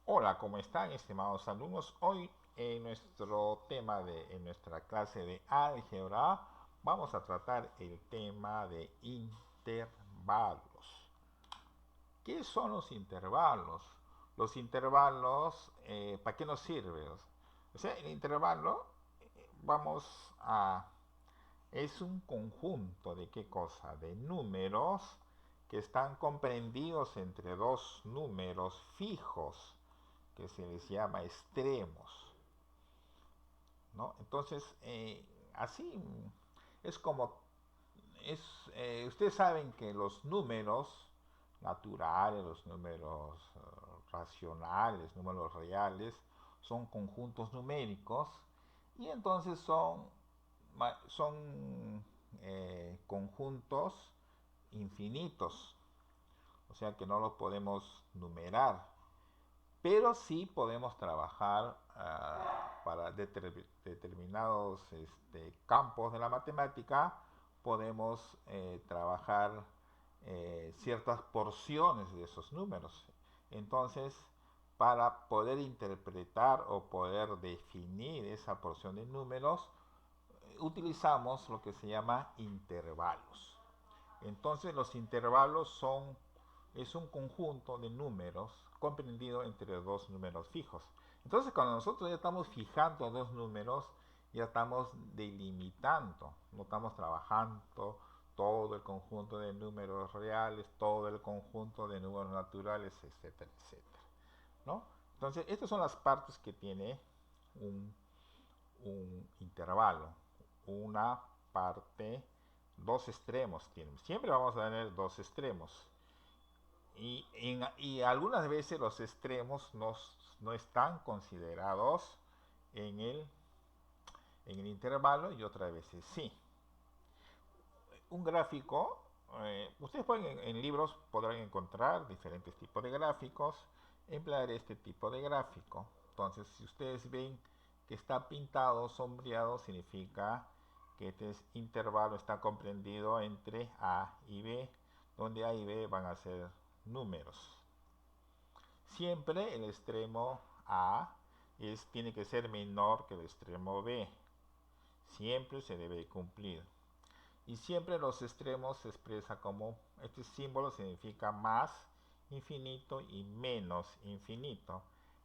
Hola, ¿cómo están, estimados alumnos? Hoy en nuestra clase de álgebra vamos a tratar el tema de intervalos. ¿Qué son los intervalos? Los intervalos, ¿para qué nos sirven? O sea, el intervalo, vamos a es un conjunto de qué cosa? De números que están comprendidos entre dos números fijos que se les llama extremos, ¿no? Entonces, así es como ustedes saben que los números naturales, los números racionales, números reales, son conjuntos numéricos y entonces son conjuntos infinitos, o sea que no los podemos numerar, pero sí podemos trabajar para determinados campos de la matemática, podemos trabajar ciertas porciones de esos números. Entonces, para poder interpretar o poder definir esa porción de números, utilizamos lo que se llama intervalos. Entonces los intervalos es un conjunto de números comprendido entre dos números fijos. Entonces cuando nosotros ya estamos fijando dos números, ya estamos delimitando, no estamos trabajando todo el conjunto de números reales, todo el conjunto de números naturales, etcétera, etcétera, ¿no? Entonces estas son las partes que tiene un un intervalo, una parte, dos extremos tienen. Siempre vamos a tener dos extremos. Y algunas veces los extremos no están considerados en en el intervalo y otras veces sí. Un gráfico, ustedes pueden en libros podrán encontrar diferentes tipos de gráficos, emplear este tipo de gráfico. Entonces, si ustedes ven que está pintado, sombreado, significa que este intervalo está comprendido entre A y B, donde A y B van a ser números. Siempre el extremo A tiene que ser menor que el extremo B. Siempre se debe cumplir. Y siempre los extremos se expresa como, este símbolo significa más infinito y menos infinito.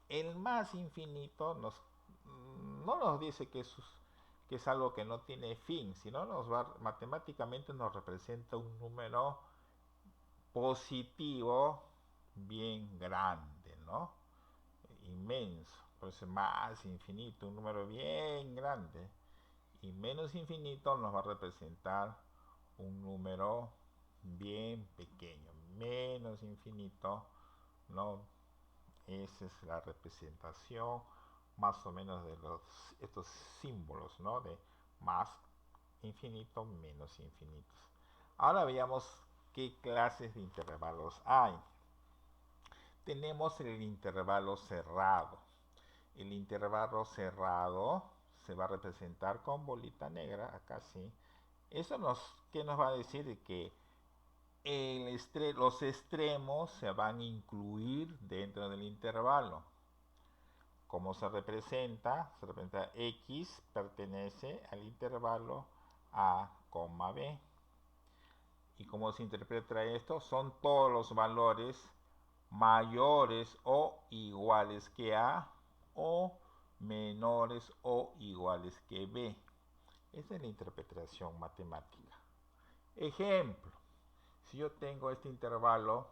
El más infinito no nos dice que es algo que no tiene fin, sino matemáticamente nos representa un número positivo bien grande, ¿no? Inmenso, por eso más infinito, un número bien grande. Y menos infinito nos va a representar un número bien pequeño, menos infinito, ¿no? Esa es la representación más o menos de estos símbolos, ¿no? De más infinito, menos infinitos. Ahora veamos qué clases de intervalos hay. Tenemos el intervalo cerrado. El intervalo cerrado se va a representar con bolita negra, acá sí. ¿Qué nos va a decir? De que los extremos se van a incluir dentro del intervalo. ¿Cómo se representa? Se representa X pertenece al intervalo A, B. ¿Y cómo se interpreta esto? Son todos los valores mayores o iguales que A o menores o iguales que B. Esa es la interpretación matemática. Ejemplo, si yo tengo este intervalo,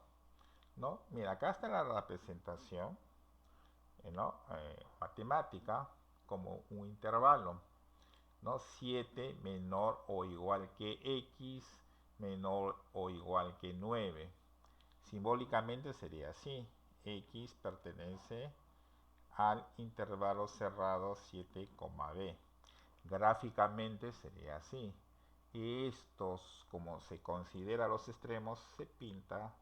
¿no? Mira, acá está la representación, ¿no? Matemática como un intervalo, ¿no? 7 menor o igual que X menor o igual que 9. Simbólicamente sería así. X pertenece al intervalo cerrado 7, B. Gráficamente sería así. Estos, como se considera los extremos, se pinta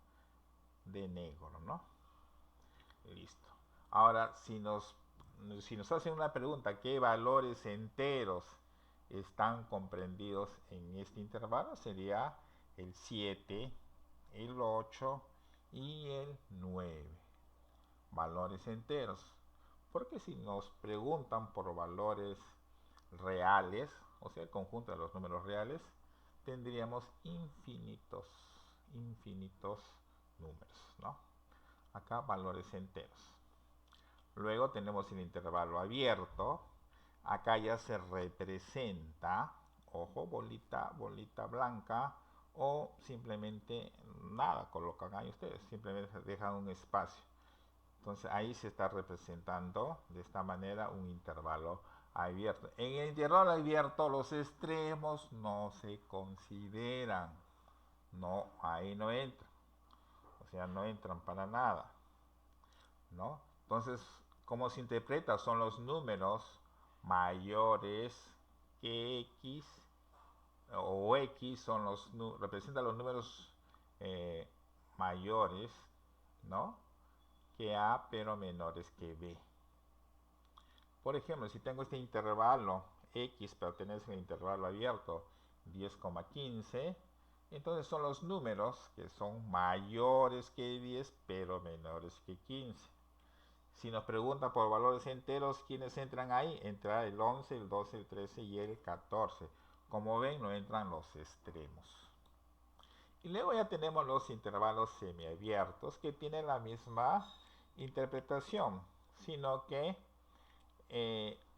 de negro, ¿no? Listo. Ahora, si nos hacen una pregunta, ¿qué valores enteros están comprendidos en este intervalo? Sería el 7, el 8 y el 9. valores enteros. Porque si nos preguntan por valores reales, o sea, el conjunto de los números reales, tendríamos infinitos números, ¿no? Acá valores enteros. Luego tenemos el intervalo abierto. Acá ya se representa, ojo, bolita blanca, o simplemente nada, colocan ahí ustedes, simplemente dejan un espacio. Entonces ahí se está representando de esta manera un intervalo abierto. En el intervalo abierto los extremos no se consideran. No, ahí no entran. O sea, no entran para nada. ¿No? Entonces, ¿cómo se interpreta? Son los números mayores que x, o x son representa los números mayores, ¿no? Que a, pero menores que b. Por ejemplo, si tengo este intervalo x pertenece al intervalo abierto 10,15, entonces son los números que son mayores que 10 pero menores que 15. Si nos preguntan por valores enteros, ¿quiénes entran ahí? Entra el 11, el 12, el 13 y el 14. Como ven, no entran los extremos. Y luego ya tenemos los intervalos semiabiertos que tienen la misma interpretación, sino que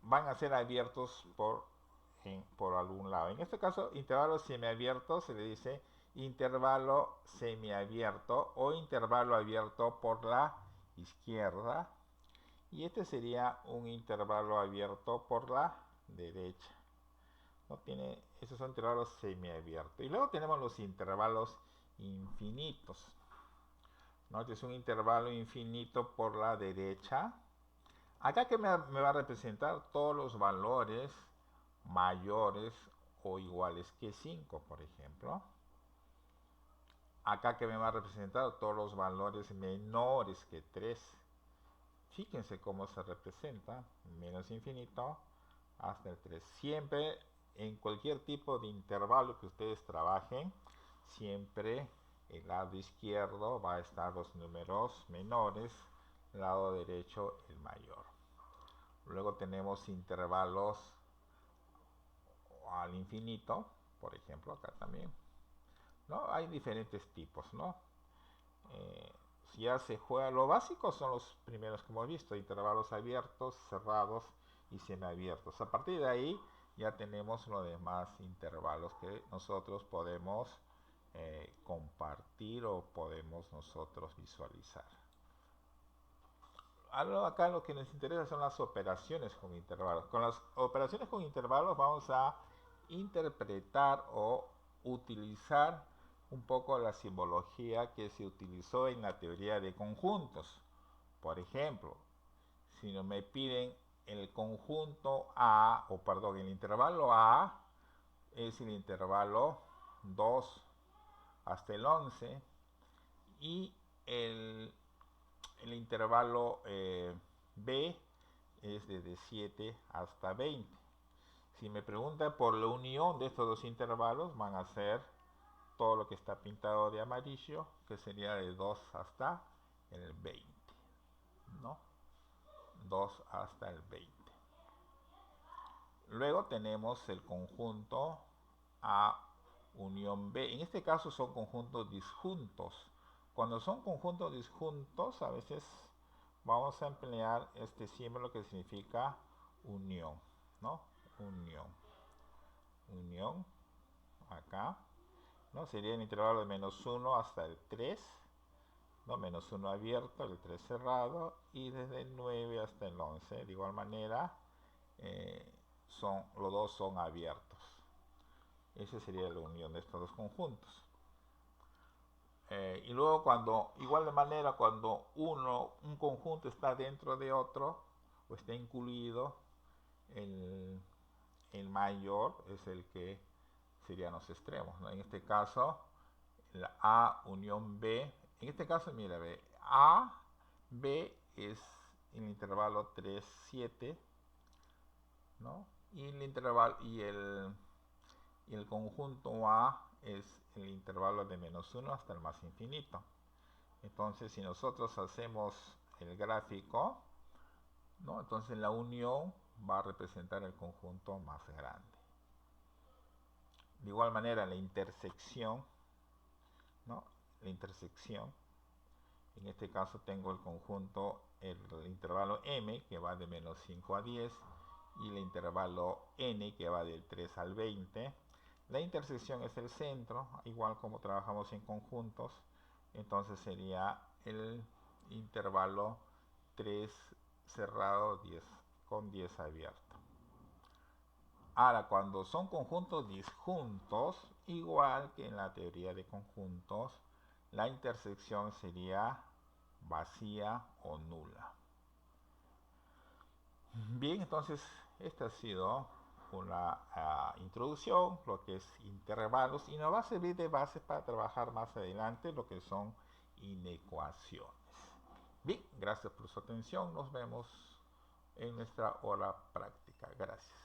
van a ser abiertos por algún lado. En este caso, intervalo semiabierto se le dice intervalo semiabierto o intervalo abierto por la izquierda. Y este sería un intervalo abierto por la derecha. ¿No? Esos son intervalos semiabiertos. Y luego tenemos los intervalos infinitos. ¿No? Este es un intervalo infinito por la derecha. Acá que me va a representar todos los valores mayores o iguales que 5, por ejemplo. Acá que me va a representar todos los valores menores que 3. Fíjense cómo se representa, menos infinito hasta el 3. Siempre, en cualquier tipo de intervalo que ustedes trabajen, siempre el lado izquierdo va a estar los números menores, el lado derecho el mayor. Luego tenemos intervalos al infinito, por ejemplo, acá también, ¿no? Hay diferentes tipos, ¿no? Si ya se juega, lo básico son los primeros que hemos visto, intervalos abiertos, cerrados y semiabiertos. A partir de ahí ya tenemos los demás intervalos que nosotros podemos compartir o podemos nosotros visualizar. Acá lo que nos interesa son las operaciones con intervalos. Con las operaciones con intervalos vamos a interpretar o utilizar un poco la simbología que se utilizó en la teoría de conjuntos. Por ejemplo, si no me piden el conjunto A, o perdón, el intervalo A es el intervalo 2 hasta el 11 y el intervalo B es desde 7 hasta 20. Si me preguntan por la unión de estos dos intervalos, van a ser todo lo que está pintado de amarillo, que sería de 2 hasta el 20, ¿no? 2 hasta el 20. Luego tenemos el conjunto A unión B. En este caso son conjuntos disjuntos. Cuando son conjuntos disjuntos, a veces vamos a emplear este símbolo que significa unión, ¿no? Unión, acá, ¿no? Sería el intervalo de menos 1 hasta el 3, ¿no? Menos 1 abierto, el 3 cerrado, y desde el 9 hasta el 11. De igual manera, los dos son abiertos. Esa sería la unión de estos dos conjuntos. Y luego igual de manera, cuando un conjunto está dentro de otro, o está incluido, el mayor es el que serían los extremos, ¿no? En este caso, la A unión B, en este caso, mira, ve, A, B es el intervalo 3, 7, ¿no? Y el intervalo, y el conjunto A es el intervalo de menos 1 hasta el más infinito. Entonces, si nosotros hacemos el gráfico, ¿no? Entonces la unión va a representar el conjunto más grande. De igual manera la intersección, ¿no? La intersección, en este caso tengo el conjunto, el intervalo m que va de menos 5 a 10 y el intervalo n que va del 3 al 20. La intersección es el centro, igual como trabajamos en conjuntos, entonces sería el intervalo 3 cerrado 10 con 10 abierto. Ahora, cuando son conjuntos disjuntos, igual que en la teoría de conjuntos, la intersección sería vacía o nula. Bien, entonces esta ha sido una introducción, lo que es intervalos, y nos va a servir de base para trabajar más adelante lo que son inecuaciones. Bien, gracias por su atención, nos vemos en nuestra hora práctica. Gracias.